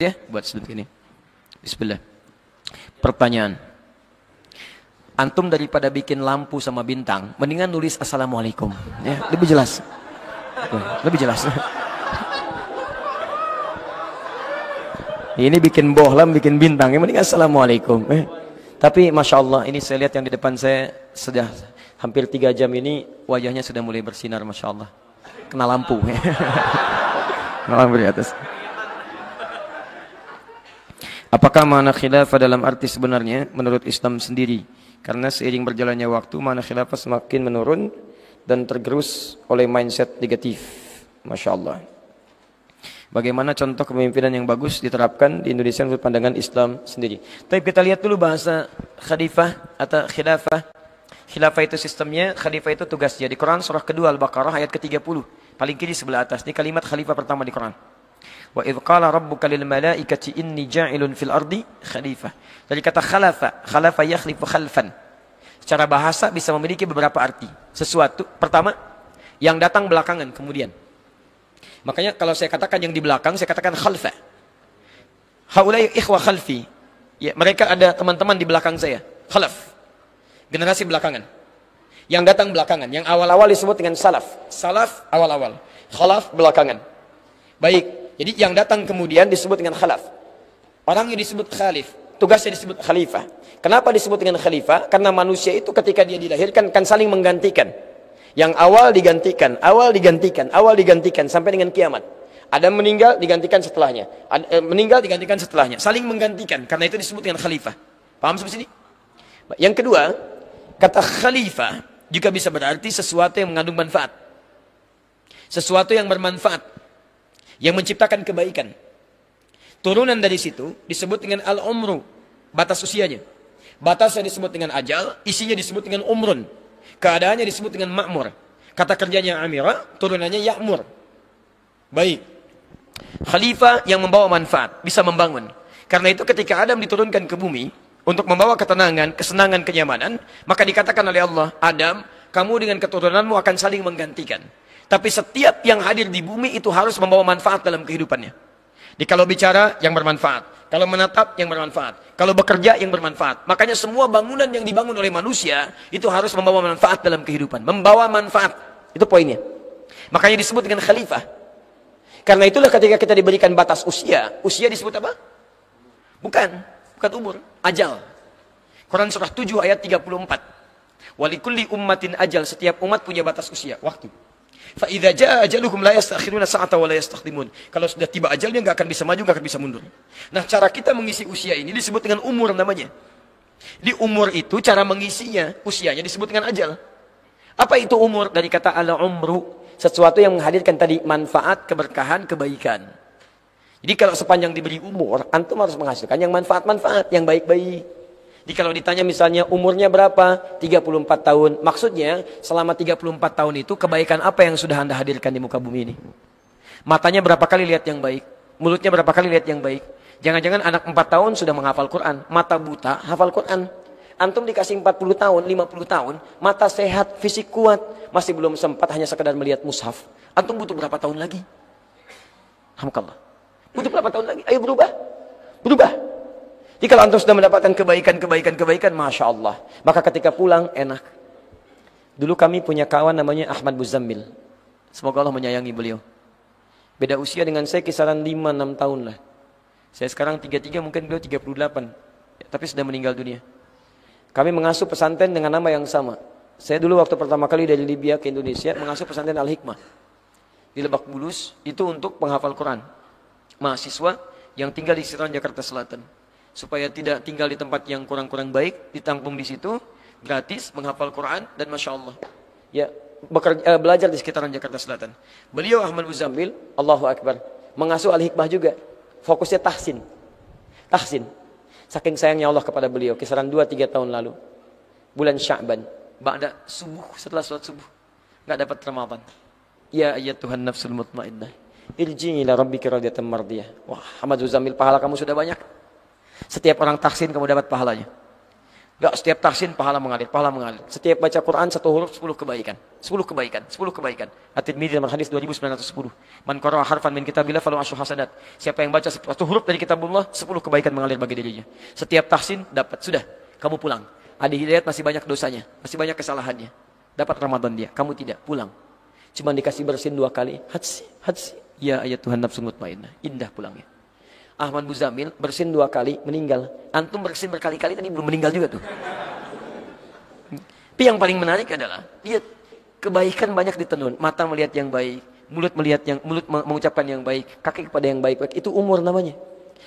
Ya, buat sedikit ini. Bismillah. Pertanyaan. Antum daripada bikin lampu sama bintang, mendingan nulis assalamualaikum. Ya, lebih jelas. Lebih jelas. Ini bikin bohlam, bikin bintang, yang mendingan assalamualaikum. Tapi masya Allah, ini saya lihat yang di depan saya sudah hampir 3 jam ini wajahnya sudah mulai bersinar, masya Allah. Kena lampu. Kena lampu di atas. Apakah makna khilafah dalam arti sebenarnya menurut Islam sendiri? Karena seiring berjalannya waktu, makna khilafah semakin menurun dan tergerus oleh mindset negatif. Masya Allah. Bagaimana contoh kepemimpinan yang bagus diterapkan di Indonesia menurut pandangan Islam sendiri? Tapi kita lihat dulu bahasa khalifah atau khilafah. Khilafah itu sistemnya, khalifah itu tugasnya. Di Quran surah kedua Al-Baqarah ayat ke-30. Paling kiri sebelah atas. Ini kalimat khalifah pertama di Quran. Wa idh qala rabbuka lil malaikati inni ja'ilun fil ardi khalifah. Dari kata khalafa yakhlifu khalfan. Secara bahasa bisa memiliki beberapa arti. Sesuatu pertama yang datang belakangan kemudian. Makanya kalau saya katakan yang di belakang saya katakan khalfa. Haulai ikhwa khalfi. Ya, mereka ada teman-teman di belakang saya. Khalaf. Generasi belakangan. Yang datang belakangan, yang awal-awal disebut dengan salaf. Salaf awal-awal. Khalaf belakangan. Baik. Jadi yang datang kemudian disebut dengan khalaf. Orangnya disebut khalif, tugasnya disebut khalifah. Kenapa disebut dengan khalifah? Karena manusia itu ketika dia dilahirkan kan saling menggantikan. Yang awal digantikan, awal digantikan sampai dengan kiamat. Adam meninggal digantikan setelahnya. Meninggal digantikan setelahnya. Saling menggantikan. Karena itu disebut dengan khalifah. Paham sampai sini? Yang kedua, kata khalifah juga bisa berarti sesuatu yang mengandung manfaat. Sesuatu yang bermanfaat. Yang menciptakan kebaikan. Turunan dari situ disebut dengan al-umru, batas usianya. Batasnya disebut dengan ajal, isinya disebut dengan umrun. Keadaannya disebut dengan ma'mur. Kata kerjanya amira, turunannya ya'mur. Baik. Khalifah yang membawa manfaat, bisa membangun. Karena itu ketika Adam diturunkan ke bumi untuk membawa ketenangan, kesenangan, kenyamanan, maka dikatakan oleh Allah, Adam, kamu dengan keturunanmu akan saling menggantikan. Tapi setiap yang hadir di bumi itu harus membawa manfaat dalam kehidupannya. Jadi kalau bicara yang bermanfaat, kalau menatap yang bermanfaat, kalau bekerja yang bermanfaat. Makanya semua bangunan yang dibangun oleh manusia itu harus membawa manfaat dalam kehidupan. Membawa manfaat. Itu poinnya. Makanya disebut dengan khalifah. Karena itulah ketika kita diberikan batas usia, usia disebut apa? Bukan umur, ajal. Quran surah 7 ayat 34. Walikulli ummatin ajal, setiap umat punya batas usia, waktu. Fa idza jaa ajaluhum la yastakhiruna sa'ata wa la yastaqdimun. Kalau sudah tiba ajalnya enggak akan bisa maju, enggak akan bisa mundur. Nah, cara kita mengisi usia ini disebut dengan umur namanya. Di umur itu cara mengisinya, usianya disebut dengan ajal. Apa itu umur? Dari kata al-umru, sesuatu yang menghadirkan tadi manfaat, keberkahan, kebaikan. Jadi kalau sepanjang diberi umur, antum harus menghasilkan yang manfaat-manfaat, yang baik-baik. Jadi kalau ditanya misalnya umurnya berapa? 34 tahun. Maksudnya selama 34 tahun itu kebaikan apa yang sudah Anda hadirkan di muka bumi ini? Matanya berapa kali lihat yang baik? Mulutnya berapa kali lihat yang baik? Jangan-jangan anak 4 tahun sudah menghafal Quran. Mata buta, hafal Quran. Antum dikasih 40 tahun, 50 tahun. Mata sehat, fisik kuat. Masih belum sempat hanya sekedar melihat mushaf. Antum butuh berapa tahun lagi? Alhamdulillah. Butuh berapa tahun lagi? Ayo berubah. Berubah. Jadi kalau antum sudah mendapatkan kebaikan, Masya Allah. Maka ketika pulang, enak. Dulu kami punya kawan namanya Ahmad Muzammil. Semoga Allah menyayangi beliau. Beda usia dengan saya kisaran 5-6 tahun lah. Saya sekarang 33, mungkin beliau 38. Ya, tapi sudah meninggal dunia. Kami mengasuh pesantren dengan nama yang sama. Saya dulu waktu pertama kali dari Libya ke Indonesia, mengasuh pesantren Al-Hikmah. Di Lebak Bulus, itu untuk penghafal Quran. Mahasiswa yang tinggal di sekitaran Jakarta Selatan. Supaya tidak tinggal di tempat yang kurang-kurang baik, ditampung di situ, gratis, menghafal Quran, dan Masya Allah. Ya, belajar di sekitaran Jakarta Selatan. Beliau Ahmad Muzammil, Allahu Akbar, mengasuh Al-Hikmah juga. Fokusnya tahsin. Tahsin. Saking sayangnya Allah kepada beliau, kisaran 2-3 tahun lalu. Bulan Sya'ban. Ba'da subuh, setelah sholat subuh. Enggak dapat Ramadan. Ya ayyatuhan nafsul mutmainnah. Irji'i ila rabbika radiyatan mardiyah. Wah, Ahmad Muzammil, pahala kamu sudah banyak. Setiap orang tahsin kamu dapat pahalanya. Enggak, setiap tahsin pahala mengalir, pahala mengalir. Setiap baca Quran 1 huruf 10 kebaikan. 10 kebaikan, 10 kebaikan. At-Tirmidzi dalam hadis 2910. Man qara'a harfan min kitabillah falahu asyru hasanat. Siapa yang baca 1 huruf dari kitabullah, 10 kebaikan mengalir bagi dirinya. Setiap tahsin dapat, sudah, kamu pulang. Adi Hidayat masih banyak dosanya, masih banyak kesalahannya. Dapat Ramadan dia, kamu tidak, pulang. Cuma dikasih bersin 2 kali. Hadsi. Ya ayat Tuhan nafsu mutmainnah. Indah pulangnya. Ahmad Muzamil bersin 2 kali, meninggal. Antum bersin berkali-kali tadi belum meninggal juga tuh. Tapi yang paling menarik adalah lihat kebaikan banyak ditenun. Mata melihat yang baik, mulut mengucapkan yang baik, kaki kepada yang baik. Itu umur namanya.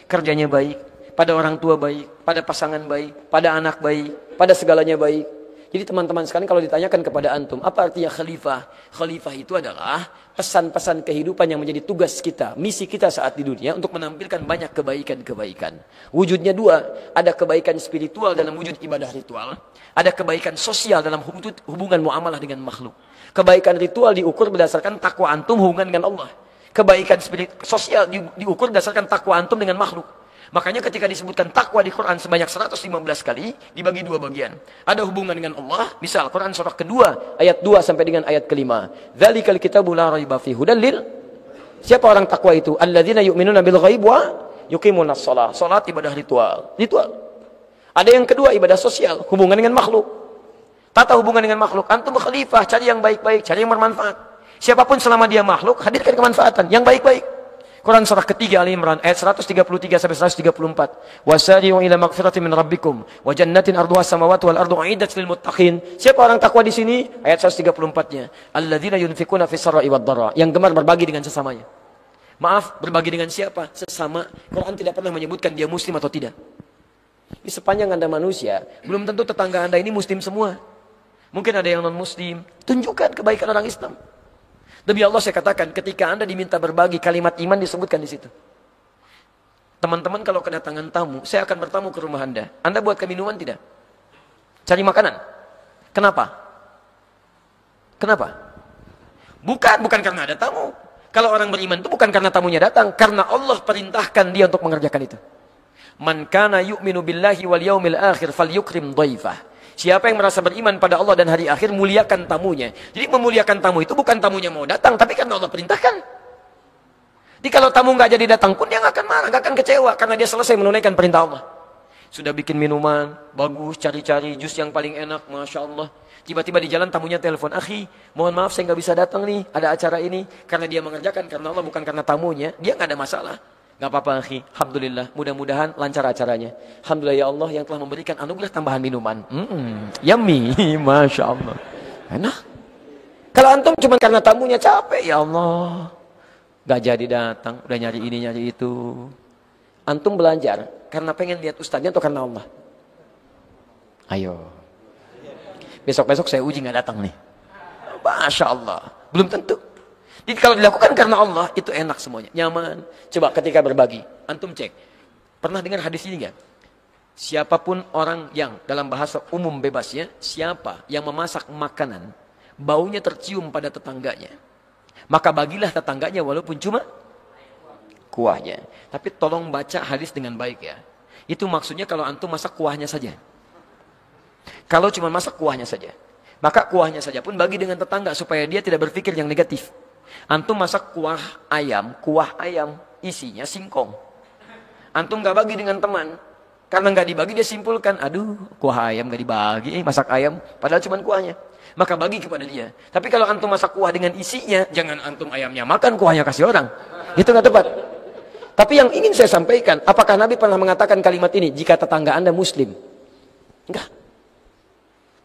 Kerjanya baik, pada orang tua baik, pada pasangan baik, pada anak baik, pada segalanya baik. Jadi teman-teman sekalian kalau ditanyakan kepada antum, apa artinya khalifah? Khalifah itu adalah pesan-pesan kehidupan yang menjadi tugas kita, misi kita saat di dunia untuk menampilkan banyak kebaikan-kebaikan. Wujudnya 2, ada kebaikan spiritual dalam wujud ibadah ritual, ada kebaikan sosial dalam hubungan muamalah dengan makhluk. Kebaikan ritual diukur berdasarkan takwa antum hubungan dengan Allah. Kebaikan sosial diukur berdasarkan takwa antum dengan makhluk. Makanya ketika disebutkan takwa di Quran sebanyak 115 kali, dibagi 2 bagian. Ada hubungan dengan Allah, misal Quran surah kedua, ayat 2 sampai dengan ayat kelima. Dzalikal kitabu la raiba fihi hudal lil. Siapa orang takwa itu? Alladzina yu'minuna bil ghaib wa yuqimunas shalah. Salat ibadah ritual. Ada yang kedua ibadah sosial, hubungan dengan makhluk. Tata hubungan dengan makhluk. Antum khalifah, cari yang baik-baik, cari yang bermanfaat. Siapapun selama dia makhluk, hadirkan kemanfaatan yang baik-baik. Quran surah ketiga Ali Imran ayat 133 sampai 134. Wasari'u ila magfiratin min rabbikum wa jannatin arduha samawati wal ardu uiddat lil muttaqin. Siapa orang takwa di sini? Ayat 134-nya. Alladzina yunfikuna fis sarra'i wad dharra, yang gemar berbagi dengan sesamanya. Maaf, berbagi dengan siapa? Sesama. Quran tidak pernah menyebutkan dia muslim atau tidak. Di sepanjang Anda manusia, belum tentu tetangga Anda ini muslim semua. Mungkin ada yang non muslim. Tunjukkan kebaikan orang Islam. Demi Allah saya katakan, ketika Anda diminta berbagi, kalimat iman disebutkan di situ. Teman-teman kalau kedatangan tamu, saya akan bertamu ke rumah Anda. Anda buatkan minuman tidak? Cari makanan. Kenapa? Kenapa? Bukan karena ada tamu. Kalau orang beriman itu bukan karena tamunya datang, karena Allah perintahkan dia untuk mengerjakan itu. Man kana yu'minu billahi wal yaumil akhir falyukrim dhaifah. Siapa yang merasa beriman pada Allah dan hari akhir, muliakan tamunya. Jadi memuliakan tamu itu bukan tamunya mau datang, tapi karena Allah perintahkan. Jadi kalau tamu nggak jadi datang pun dia nggak akan marah, nggak akan kecewa, karena dia selesai menunaikan perintah Allah. Sudah bikin minuman, bagus, cari-cari jus yang paling enak, Masya Allah. Tiba-tiba di jalan tamunya telepon, akhi, mohon maaf saya nggak bisa datang nih, ada acara ini. Karena dia mengerjakan, karena Allah bukan karena tamunya, dia nggak ada masalah. Gak apa-apa akhi, alhamdulillah, mudah-mudahan lancar acaranya. Alhamdulillah ya Allah yang telah memberikan anugerah tambahan minuman. Yummy, Masya Allah. Enak. Kalau antum cuma karena tamunya capek, ya Allah, gak jadi datang, udah nyari ini nyari itu. Antum belajar karena pengen lihat ustadznya atau karena Allah? Ayo. Besok-besok saya uji gak datang nih. Masya Allah, belum tentu. Jadi kalau dilakukan karena Allah, itu enak semuanya, nyaman. Coba ketika berbagi, antum cek. Pernah dengar hadis ini enggak? Siapapun orang yang dalam bahasa umum bebasnya, siapa yang memasak makanan, baunya tercium pada tetangganya, maka bagilah tetangganya walaupun cuma kuahnya. Tapi tolong baca hadis dengan baik ya. Itu maksudnya kalau antum masak kuahnya saja. Kalau cuma masak kuahnya saja, maka kuahnya saja pun bagi dengan tetangga supaya dia tidak berpikir yang negatif. Antum masak kuah ayam isinya singkong. Antum gak bagi dengan teman, karena gak dibagi dia simpulkan, aduh kuah ayam gak dibagi, masak ayam, padahal cuma kuahnya. Maka bagi kepada dia. Tapi kalau antum masak kuah dengan isinya, jangan antum ayamnya makan, kuahnya kasih orang. Itu gak tepat. Tapi yang ingin saya sampaikan, apakah Nabi pernah mengatakan kalimat ini, jika tetangga Anda muslim? Enggak.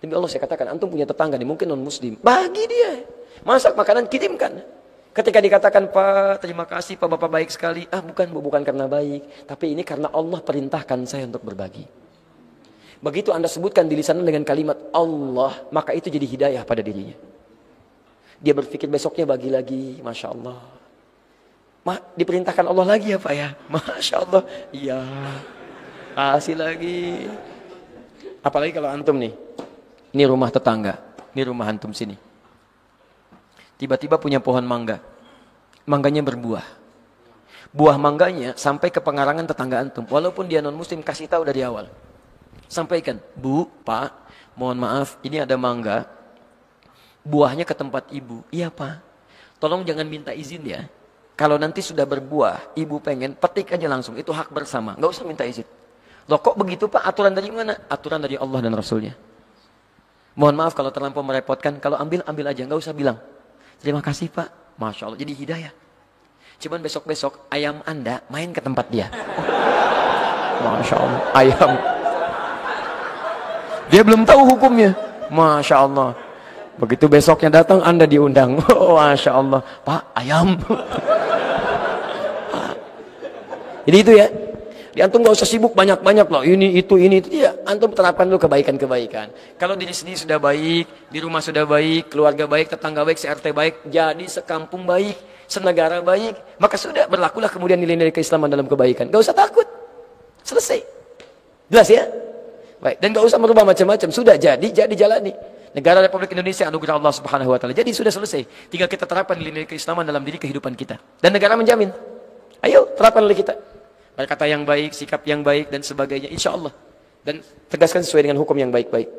Demi Allah saya katakan, antum punya tetangga nih, mungkin non muslim, bagi dia. Masak makanan, kirimkan. Ketika dikatakan, Pak, terima kasih Pak, Bapak baik sekali. Bukan karena baik, tapi ini karena Allah perintahkan saya untuk berbagi. Begitu Anda sebutkan di lisan dengan kalimat Allah, maka itu jadi hidayah pada dirinya. Dia berpikir besoknya bagi lagi, Masya Allah. Diperintahkan Allah lagi ya Pak ya? Masya Allah. Iya. Kasih lagi. Apalagi kalau antum nih, ini rumah tetangga, ini rumah antum sini. Tiba-tiba punya pohon mangga. Mangganya berbuah. Buah mangganya sampai ke pengarangan tetangga antum. Walaupun dia non muslim, kasih tahu dari awal. Sampaikan, Bu, Pak, mohon maaf, ini ada mangga, buahnya ke tempat ibu. Iya Pak, tolong jangan minta izin ya. Kalau nanti sudah berbuah, ibu pengen, petik aja langsung, itu hak bersama, nggak usah minta izin. Loh kok begitu Pak, aturan dari mana? Aturan dari Allah dan Rasulnya. Mohon maaf kalau terlampau merepotkan, kalau ambil aja, nggak usah bilang. Terima kasih Pak, Masya Allah, jadi hidayah. Cuman besok-besok ayam Anda main ke tempat dia. Masya Allah, ayam. Dia belum tahu hukumnya. Masya Allah. Begitu besoknya datang, Anda diundang. Oh, Masya Allah. Pak, ayam. Jadi itu ya. Di antum gak usah sibuk banyak-banyak loh. Ini, itu. Ya, antum terapkan dulu kebaikan-kebaikan. Kalau diri sendiri sudah baik, di rumah sudah baik, keluarga baik, tetangga baik, CRT baik, jadi sekampung baik, senegara baik, maka sudah berlakulah kemudian nilai-nilai keislaman dalam kebaikan. Gak usah takut. Selesai. Jelas ya? Baik, dan gak usah merubah macam-macam. Sudah jadi jalani. Negara Republik Indonesia anugerah Allah Subhanahu wa taala. Jadi sudah selesai. Tinggal kita terapkan nilai keislaman dalam diri kehidupan kita. Dan negara menjamin. Ayo, terapkan oleh kita. Berkata yang baik, sikap yang baik dan sebagainya, insya Allah. Dan tegaskan sesuai dengan hukum yang baik-baik.